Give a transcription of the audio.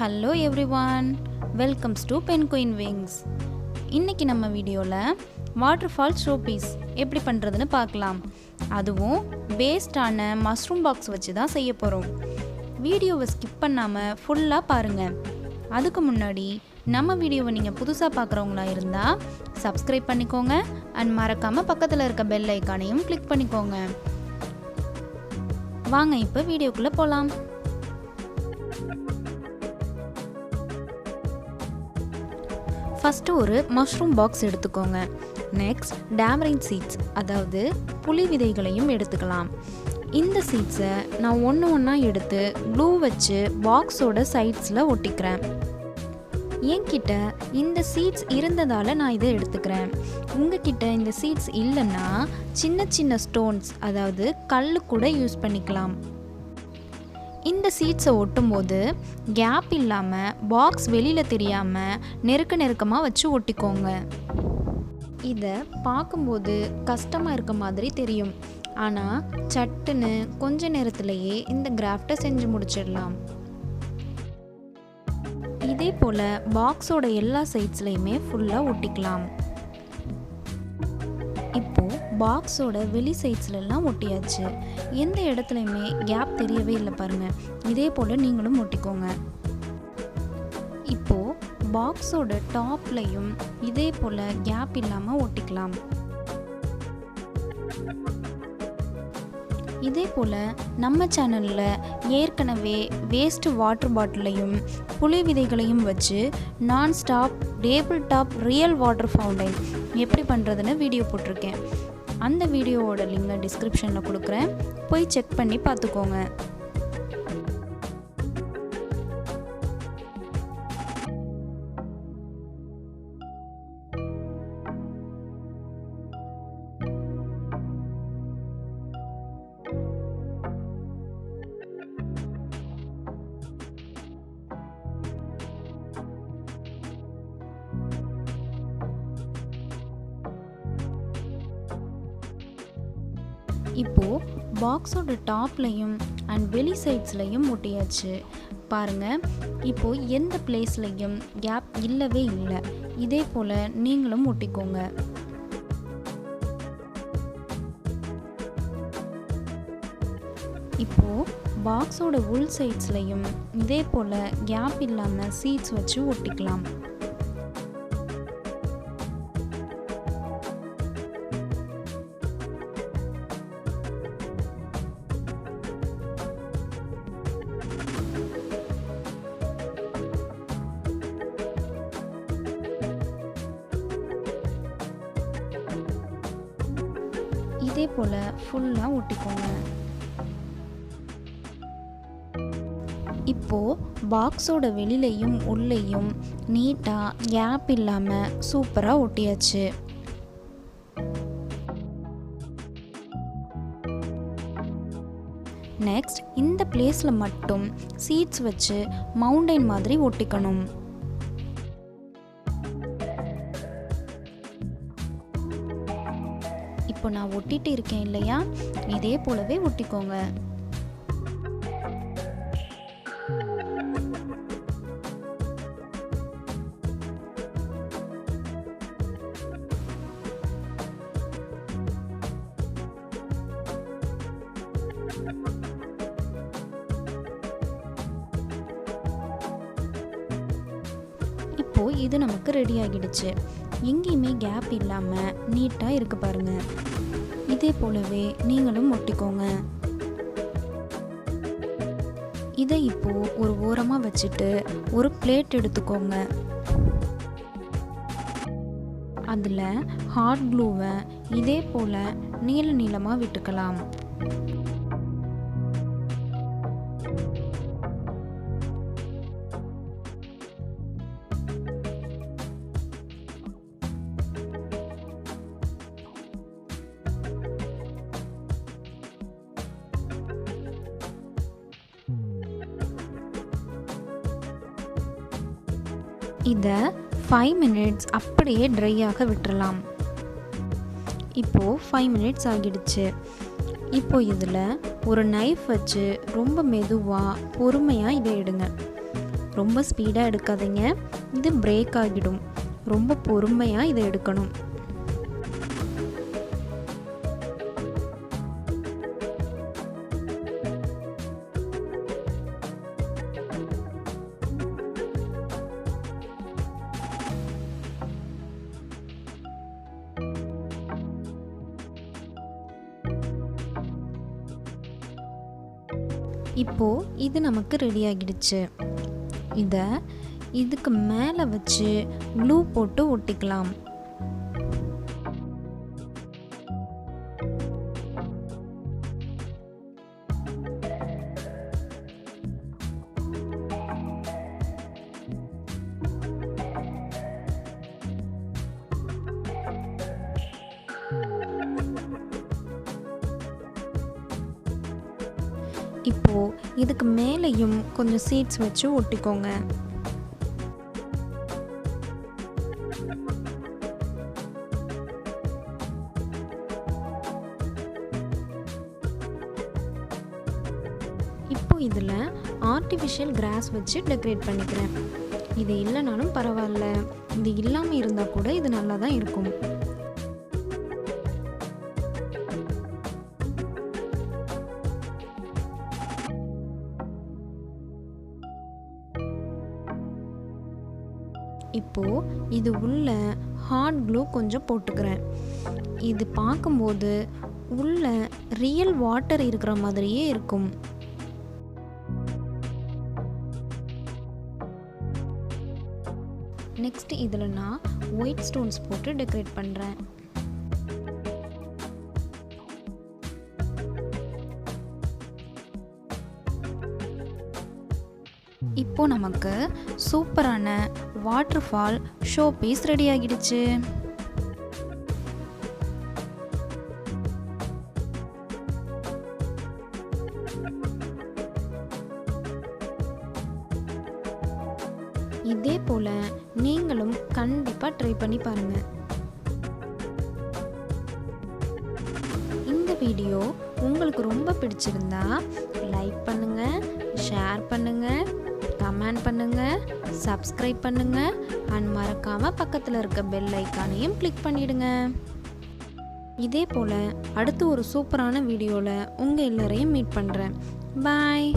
Hello everyone, welcome to Penguin Wings. இன்னைக்கு நம்ம வீடியோல Waterfalls showpiece எப்படி பண்றதுன்னு பார்க்கலாம். அதுவும் பேஸ்ட் ஆன மஷ்ரூம் பாக்ஸ் வச்சு தான் செய்ய போறோம். வீடியோவை ஸ்கிப் பண்ணாம ஃபுல்லா பாருங்க. அதுக்கு முன்னாடி நம்ம வீடியோவை நீங்க புதுசா பார்க்கறவங்களா இருந்தா Subscribe பண்ணிக்கோங்க and மறக்காம பக்கத்துல இருக்க பெல் ஐகானையும் கிளிக் பண்ணிக்கோங்க. வாங்க இப்போ வீடியோக்குள்ள போலாம். ஃபஸ்ட்டு ஒரு மஷ்ரூம் பாக்ஸ் எடுத்துக்கோங்க. நெக்ஸ்ட் டேமரின் சீட்ஸ் அதாவது புளி விதைகளையும் எடுத்துக்கலாம். இந்த சீட்ஸை நான் ஒன்றா எடுத்து க்ளூ வச்சு பாக்ஸோட சைட்ஸில் ஒட்டிக்கிறேன். என்கிட்ட இந்த சீட்ஸ் இருந்ததால் நான் இதை எடுத்துக்கிறேன். உங்ககிட்ட இந்த சீட்ஸ் இல்லைன்னா சின்ன சின்ன ஸ்டோன்ஸ் அதாவது கல் கூட யூஸ் பண்ணிக்கலாம். இந்த சீட்ஸை ஒட்டும்போது கேப் இல்லாமல் பாக்ஸ் வெளியில் தெரியாமல் நெருக்கமாக வச்சு ஒட்டிக்கோங்க. இதை பார்க்கும்போது கஷ்டமாக இருக்க மாதிரி தெரியும், ஆனால் சட்டுன்னு கொஞ்ச நேரத்திலேயே இந்த கிராஃப்டை செஞ்சு முடிச்சிடலாம். இதே போல் பாக்ஸோட எல்லா சைட்ஸ்லையுமே ஃபுல்லாக ஒட்டிக்கலாம். இப்போது பாக்ஸோட வெளி சைட்ஸ்லாம் ஒட்டியாச்சு. எந்த இடத்துலையுமே கேப் தெரியவே இல்லை பாருங்கள். இதே போல் நீங்களும் ஒட்டிக்கோங்க. இப்போது பாக்ஸோட டாப்லையும் இதே போல் கேப் இல்லாமல் ஒட்டிக்கலாம். இதே போல் நம்ம சேனலில் ஏற்கனவே வேஸ்ட் வாட்டர் பாட்டிலையும் புளி விதைகளையும் வச்சு நான் stop table top real water fountain எப்படி பண்ணுறதுன்னு வீடியோ போட்டிருக்கேன். அந்த வீடியோவோட லிங்கை டிஸ்கிரிப்ஷனில் கொடுக்குறேன், போய் செக் பண்ணி பார்த்துக்கோங்க. இப்போது பாக்ஸோட டாப்லையும் அண்ட் வெளி சைட்ஸ்லையும் ஒட்டியாச்சு பாருங்கள். இப்போது எந்த பிளேஸ்லையும் கேப் இல்லவே இல்லை. இதே போல் நீங்களும் ஒட்டிக்கோங்க. இப்போது பாக்ஸோட உள் சைட்ஸ்லையும் இதே போல் கேப் இல்லாமல் சீட்ஸ் வச்சு ஒட்டிக்கலாம். இதே போல் ஃபுல்லாக ஒட்டிக்கோங்க. இப்போது பாக்ஸோட வெளியிலையும் உள்ளேயும் நீட்டாக கேப் இல்லாமல் சூப்பராக ஒட்டியாச்சு. நெக்ஸ்ட் இந்த பிளேஸில் மட்டும் சீட்ஸ் வச்சு மவுண்டைன் மாதிரி ஒட்டிக்கணும். இப்போ நான் ஒட்டிட்டு இருக்கேன் இல்லையா, இதே போலவே ஒட்டிக்கோங்க. இப்போ இது நமக்கு ரெடி ஆகிடுச்சு. எங்கேயுமே கேப் இல்லாமல் நீட்டாக இருக்கு பாருங்க. இதே போலவே நீங்களும் ஒட்டிக்கோங்க. இதை இப்போ ஒரு ஓரமாக வச்சுட்டு ஒரு பிளேட் எடுத்துக்கோங்க. அதில் ஹாட் க்ளூவை இதே போல் நீளமாக விட்டுக்கலாம். இதை 5 minutes அப்படியே ட்ரை ஆக விட்டுறலாம். இப்போது 5 minutes ஆகிடுச்சு. இப்போ இதில் ஒரு நைஃப் வச்சு ரொம்ப மெதுவாக பொறுமையாக இதை எடுங்க. ரொம்ப ஸ்பீடாக எடுக்காதீங்க, இது பிரேக் ஆகிடும். ரொம்ப பொறுமையாக இதை எடுக்கணும். இப்போது இது நமக்கு ரெடி ஆகிடுச்சு. இதை இதுக்கு மேலே வச்சு க்ளூ போட்டு ஒட்டிக்கலாம். இப்போது இதுக்கு மேலேயும் கொஞ்சம் சீட்ஸ் வச்சு ஒட்டிக்கோங்க. இப்போ இதில் ஆர்டிஃபிஷியல் கிராஸ் வச்சு டெக்கரேட் பண்ணிக்கிறேன். இது இல்லைனாலும் பரவாயில்ல, இது இல்லாமல் இருந்தால் கூட இது நல்லா தான் இருக்கும். இப்போது இது உள்ள ஹாட் க்ளூ கொஞ்சம் போட்டுக்கிறேன். இது பார்க்கும்போது உள்ள ரியல் வாட்டர் இருக்கிற மாதிரியே இருக்கும். நெக்ஸ்ட் இதில் நான் ஒயிட் ஸ்டோன்ஸ் போட்டு டெக்கரேட் பண்ணுறேன். இப்போ நமக்கு சூப்பரான வாட்டர்ஃபால் ஷோ பீஸ் ரெடி ஆகிடுச்சு. இதே போல நீங்களும் கண்டிப்பாக ட்ரை பண்ணி பாருங்க. இந்த வீடியோ உங்களுக்கு ரொம்ப பிடிச்சிருந்தா லைக் பண்ணுங்க, ஷேர் பண்ணுங்க, கமெண்ட் பண்ணுங்க, சப்ஸ்கிரைப் பண்ணுங்க அண்ட் மறக்காம பக்கத்தில் இருக்க பெல் ஐக்கானையும் கிளிக் பண்ணிடுங்க. இதே போல் அடுத்து ஒரு சூப்பரான வீடியோவில் உங்கள் எல்லாரையும் மீட் பண்ணுறேன். பாய்.